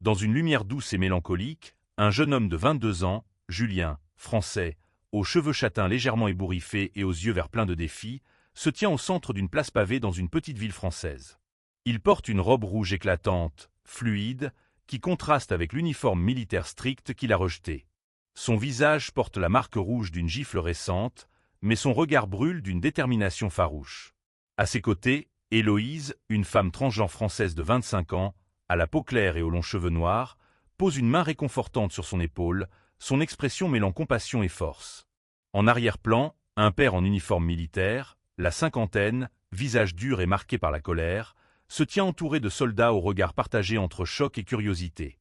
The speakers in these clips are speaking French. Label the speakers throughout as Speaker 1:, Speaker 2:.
Speaker 1: Dans une lumière douce et mélancolique, un jeune homme de 22 ans, Julien, français, aux cheveux châtains légèrement ébouriffés et aux yeux verts pleins de défis, se tient au centre d'une place pavée dans une petite ville française. Il porte une robe rouge éclatante, fluide, qui contraste avec l'uniforme militaire strict qu'il a rejeté. Son visage porte la marque rouge d'une gifle récente, mais son regard brûle d'une détermination farouche. À ses côtés, Héloïse, une femme transgenre française de 25 ans, à la peau claire et aux longs cheveux noirs, pose une main réconfortante sur son épaule, son expression mêlant compassion et force. En arrière-plan, un père en uniforme militaire, la cinquantaine, visage dur et marqué par la colère, se tient entouré de soldats au regard partagé entre choc et curiosité.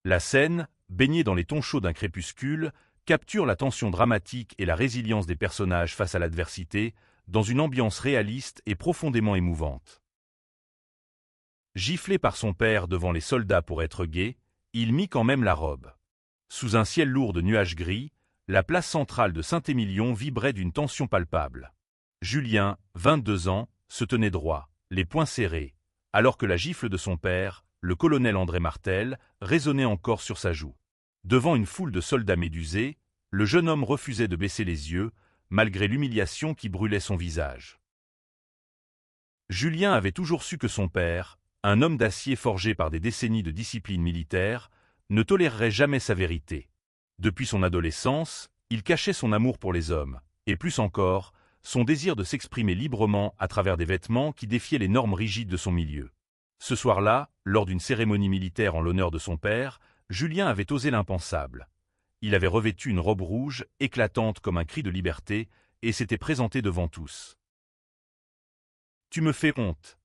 Speaker 1: La scène, baignée dans les tons chauds d'un crépuscule, capture la tension dramatique et la résilience des personnages face à l'adversité, dans une ambiance réaliste et profondément émouvante. Giflé par son père devant les soldats pour être gai, il mit quand même la robe. Sous un ciel lourd de nuages gris, la place centrale de Saint-Émilion vibrait d'une tension palpable. Julien, 22 ans, se tenait droit, les poings serrés, alors que la gifle de son père, le colonel André Martel, résonnait encore sur sa joue. Devant une foule de soldats médusés, le jeune homme refusait de baisser les yeux, malgré l'humiliation qui brûlait son visage. Julien avait toujours su que son père, un homme d'acier forgé par des décennies de discipline militaire, ne tolérerait jamais sa vérité. Depuis son adolescence, il cachait son amour pour les hommes, et plus encore, son désir de s'exprimer librement à travers des vêtements qui défiaient les normes rigides de son milieu. Ce soir-là, lors d'une cérémonie militaire en l'honneur de son père, Julien avait osé l'impensable. Il avait revêtu une robe rouge, éclatante comme un cri de liberté, et s'était présenté devant tous. « Tu me fais honte !»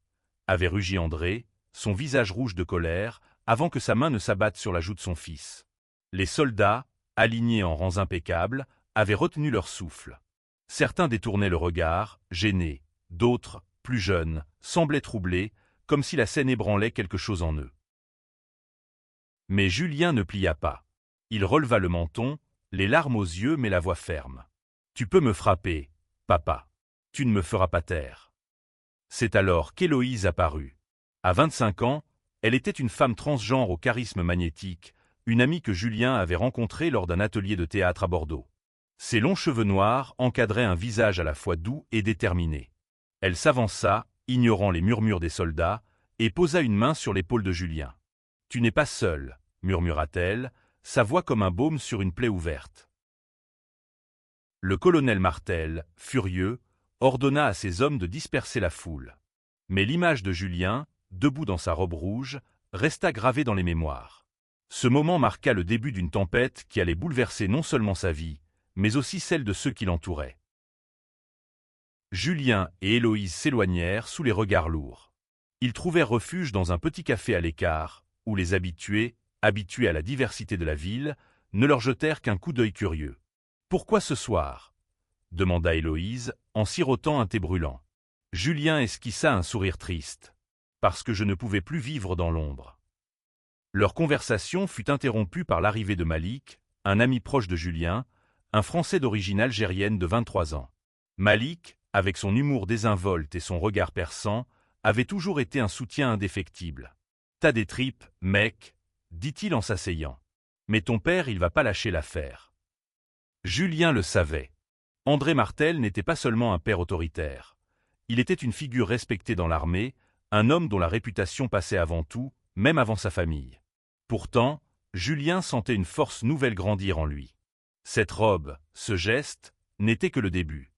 Speaker 1: avait rugi André, son visage rouge de colère, avant que sa main ne s'abatte sur la joue de son fils. Les soldats, alignés en rangs impeccables, avaient retenu leur souffle. Certains détournaient le regard, gênés, d'autres, plus jeunes, semblaient troublés, comme si la scène ébranlait quelque chose en eux. Mais Julien ne plia pas. Il releva le menton, les larmes aux yeux mais la voix ferme. « Tu peux me frapper, papa. Tu ne me feras pas taire. » C'est alors qu'Héloïse apparut. À 25 ans, elle était une femme transgenre au charisme magnétique, une amie que Julien avait rencontrée lors d'un atelier de théâtre à Bordeaux. Ses longs cheveux noirs encadraient un visage à la fois doux et déterminé. Elle s'avança, ignorant les murmures des soldats, et posa une main sur l'épaule de Julien. « Tu n'es pas seul, » murmura-t-elle, sa voix comme un baume sur une plaie ouverte. Le colonel Martel, furieux, ordonna à ses hommes de disperser la foule. Mais l'image de Julien, debout dans sa robe rouge, resta gravée dans les mémoires. Ce moment marqua le début d'une tempête qui allait bouleverser non seulement sa vie, mais aussi celle de ceux qui l'entouraient. Julien et Héloïse s'éloignèrent sous les regards lourds. Ils trouvèrent refuge dans un petit café à l'écart, où les habitués à la diversité de la ville, ne leur jetèrent qu'un coup d'œil curieux. « Pourquoi ce soir ?» demanda Héloïse, en sirotant un thé brûlant. Julien esquissa un sourire triste. « Parce que je ne pouvais plus vivre dans l'ombre. » Leur conversation fut interrompue par l'arrivée de Malik, un ami proche de Julien, un Français d'origine algérienne de 23 ans. Malik, avec son humour désinvolte et son regard perçant, avait toujours été un soutien indéfectible. « T'as des tripes, mec », dit-il en s'asseyant. « Mais ton père, il va pas lâcher l'affaire. » Julien le savait. André Martel n'était pas seulement un père autoritaire. Il était une figure respectée dans l'armée, un homme dont la réputation passait avant tout, même avant sa famille. Pourtant, Julien sentait une force nouvelle grandir en lui. Cette robe, ce geste, n'était que le début.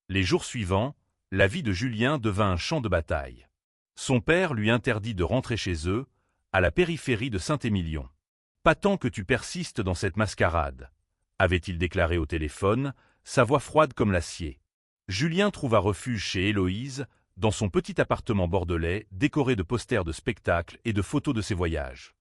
Speaker 1: Les jours suivants, la vie de Julien devint un champ de bataille. Son père lui interdit de rentrer chez eux, à la périphérie de Saint-Émilion. « Pas tant que tu persistes dans cette mascarade », avait-il déclaré au téléphone, sa voix froide comme l'acier. Julien trouva refuge chez Héloïse, dans son petit appartement bordelais décoré de posters de spectacles et de photos de ses voyages.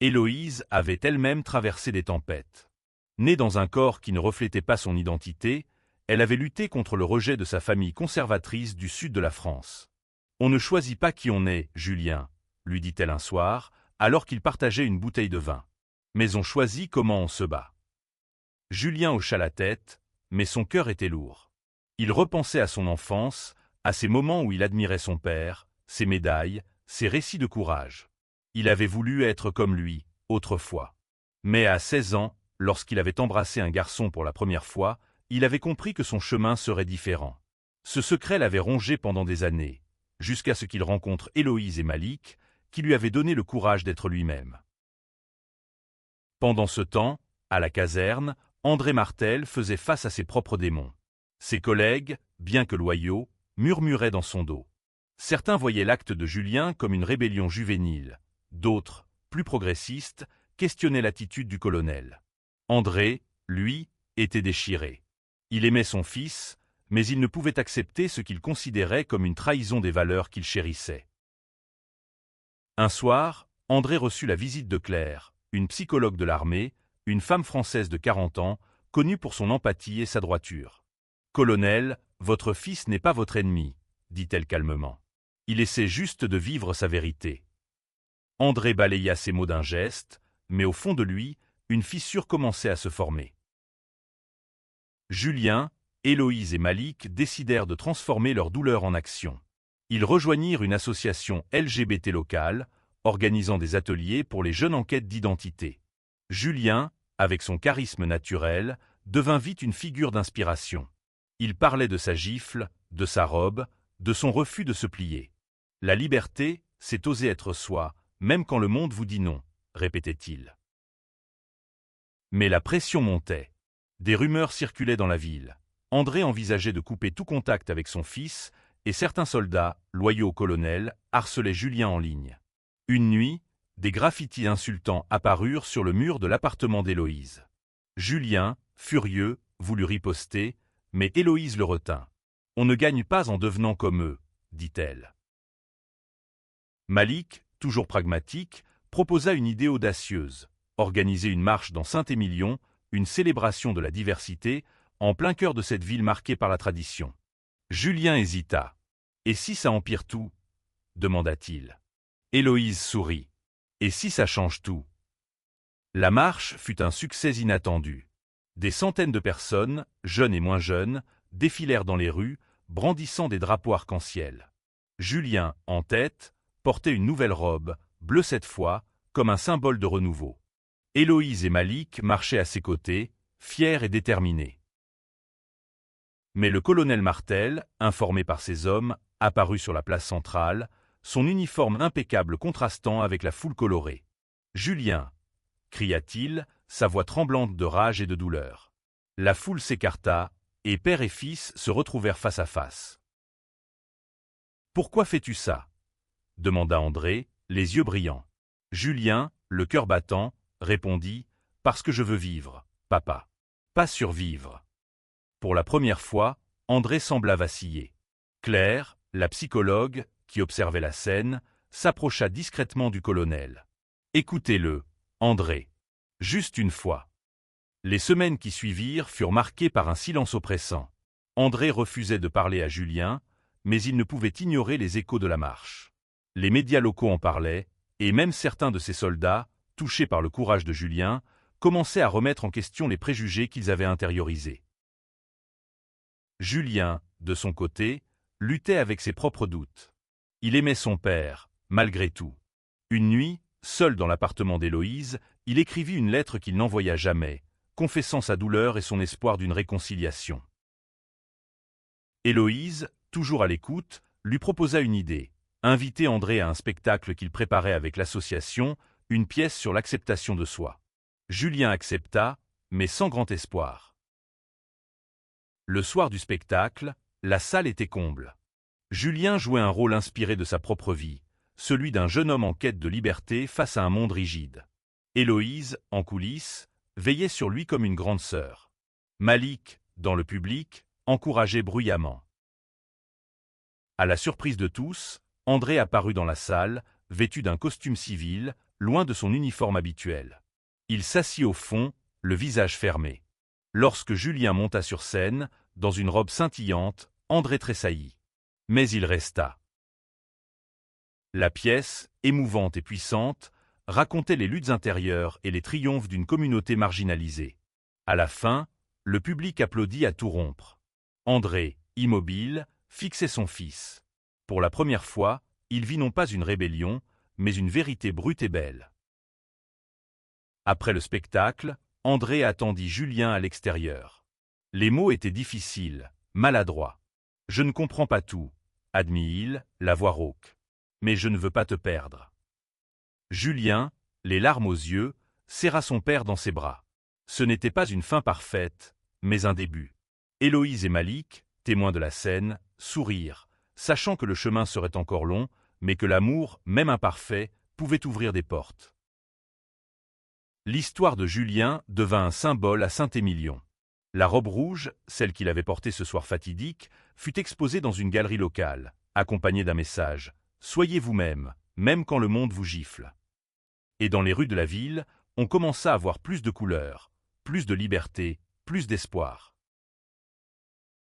Speaker 1: Héloïse avait elle-même traversé des tempêtes. Née dans un corps qui ne reflétait pas son identité, elle avait lutté contre le rejet de sa famille conservatrice du sud de la France. « On ne choisit pas qui on est, Julien », lui dit-elle un soir, alors qu'ils partageaient une bouteille de vin. « Mais on choisit comment on se bat. » Julien hocha la tête, mais son cœur était lourd. Il repensait à son enfance, à ces moments où il admirait son père, ses médailles, ses récits de courage. Il avait voulu être comme lui, autrefois. Mais à 16 ans, lorsqu'il avait embrassé un garçon pour la première fois, il avait compris que son chemin serait différent. Ce secret l'avait rongé pendant des années, jusqu'à ce qu'il rencontre Héloïse et Malik, qui lui avaient donné le courage d'être lui-même. Pendant ce temps, à la caserne, André Martel faisait face à ses propres démons. Ses collègues, bien que loyaux, murmuraient dans son dos. Certains voyaient l'acte de Julien comme une rébellion juvénile. D'autres, plus progressistes, questionnaient l'attitude du colonel. André, lui, était déchiré. Il aimait son fils, mais il ne pouvait accepter ce qu'il considérait comme une trahison des valeurs qu'il chérissait. Un soir, André reçut la visite de Claire, une psychologue de l'armée, une femme française de 40 ans, connue pour son empathie et sa droiture. « Colonel, votre fils n'est pas votre ennemi », dit-elle calmement. Il essaie juste de vivre sa vérité. André balaya ces mots d'un geste, mais au fond de lui, une fissure commençait à se former. Julien, Héloïse et Malik décidèrent de transformer leur douleur en action. Ils rejoignirent une association LGBT locale, organisant des ateliers pour les jeunes en quête d'identité. Julien, avec son charisme naturel, devint vite une figure d'inspiration. Il parlait de sa gifle, de sa robe, de son refus de se plier. « La liberté, c'est oser être soi, même quand le monde vous dit non », répétait-il. Mais la pression montait. Des rumeurs circulaient dans la ville. André envisageait de couper tout contact avec son fils, et certains soldats, loyaux au colonel, harcelaient Julien en ligne. Une nuit, des graffitis insultants apparurent sur le mur de l'appartement d'Héloïse. Julien, furieux, voulut riposter, mais Héloïse le retint. « On ne gagne pas en devenant comme eux », dit-elle. Malik, toujours pragmatique, proposa une idée audacieuse, organiser une marche dans Saint-Émilion, une célébration de la diversité, en plein cœur de cette ville marquée par la tradition. Julien hésita. « Et si ça empire tout ?» demanda-t-il. Héloïse sourit. « Et si ça change tout ?» La marche fut un succès inattendu. Des centaines de personnes, jeunes et moins jeunes, défilèrent dans les rues, brandissant des drapeaux arc-en-ciel. Julien, en tête, portait une nouvelle robe, bleue cette fois, comme un symbole de renouveau. Héloïse et Malik marchaient à ses côtés, fiers et déterminés. Mais le colonel Martel, informé par ses hommes, apparut sur la place centrale, son uniforme impeccable contrastant avec la foule colorée. « Julien !» cria-t-il, sa voix tremblante de rage et de douleur. La foule s'écarta, et père et fils se retrouvèrent face à face. « Pourquoi fais-tu ça ?» demanda André, les yeux brillants. Julien, le cœur battant, répondit « Parce que je veux vivre, papa. Pas survivre. » Pour la première fois, André sembla vaciller. Claire, la psychologue, qui observait la scène, s'approcha discrètement du colonel. « Écoutez-le, André. Juste une fois. » Les semaines qui suivirent furent marquées par un silence oppressant. André refusait de parler à Julien, mais il ne pouvait ignorer les échos de la marche. Les médias locaux en parlaient, et même certains de ces soldats, touchés par le courage de Julien, commençaient à remettre en question les préjugés qu'ils avaient intériorisés. Julien, de son côté, luttait avec ses propres doutes. Il aimait son père, malgré tout. Une nuit, seul dans l'appartement d'Héloïse, il écrivit une lettre qu'il n'envoya jamais, confessant sa douleur et son espoir d'une réconciliation. Héloïse, toujours à l'écoute, lui proposa une idée, inviter André à un spectacle qu'il préparait avec l'association, une pièce sur l'acceptation de soi. Julien accepta, mais sans grand espoir. Le soir du spectacle, la salle était comble. Julien jouait un rôle inspiré de sa propre vie, celui d'un jeune homme en quête de liberté face à un monde rigide. Héloïse, en coulisses, veillait sur lui comme une grande sœur. Malik, dans le public, encourageait bruyamment. À la surprise de tous, André apparut dans la salle, vêtu d'un costume civil, loin de son uniforme habituel. Il s'assit au fond, le visage fermé. Lorsque Julien monta sur scène, dans une robe scintillante, André tressaillit. Mais il resta. La pièce, émouvante et puissante, racontait les luttes intérieures et les triomphes d'une communauté marginalisée. À la fin, le public applaudit à tout rompre. André, immobile, fixait son fils. Pour la première fois, il vit non pas une rébellion, mais une vérité brute et belle. Après le spectacle, André attendit Julien à l'extérieur. Les mots étaient difficiles, maladroits. « Je ne comprends pas tout », admit-il, la voix rauque. « Mais je ne veux pas te perdre. » Julien, les larmes aux yeux, serra son père dans ses bras. Ce n'était pas une fin parfaite, mais un début. Héloïse et Malik, témoins de la scène, sourirent, sachant que le chemin serait encore long, mais que l'amour, même imparfait, pouvait ouvrir des portes. L'histoire de Julien devint un symbole à Saint-Émilion. La robe rouge, celle qu'il avait portée ce soir fatidique, fut exposée dans une galerie locale, accompagnée d'un message « Soyez vous-même, même quand le monde vous gifle ». Et dans les rues de la ville, on commença à voir plus de couleurs, plus de liberté, plus d'espoir.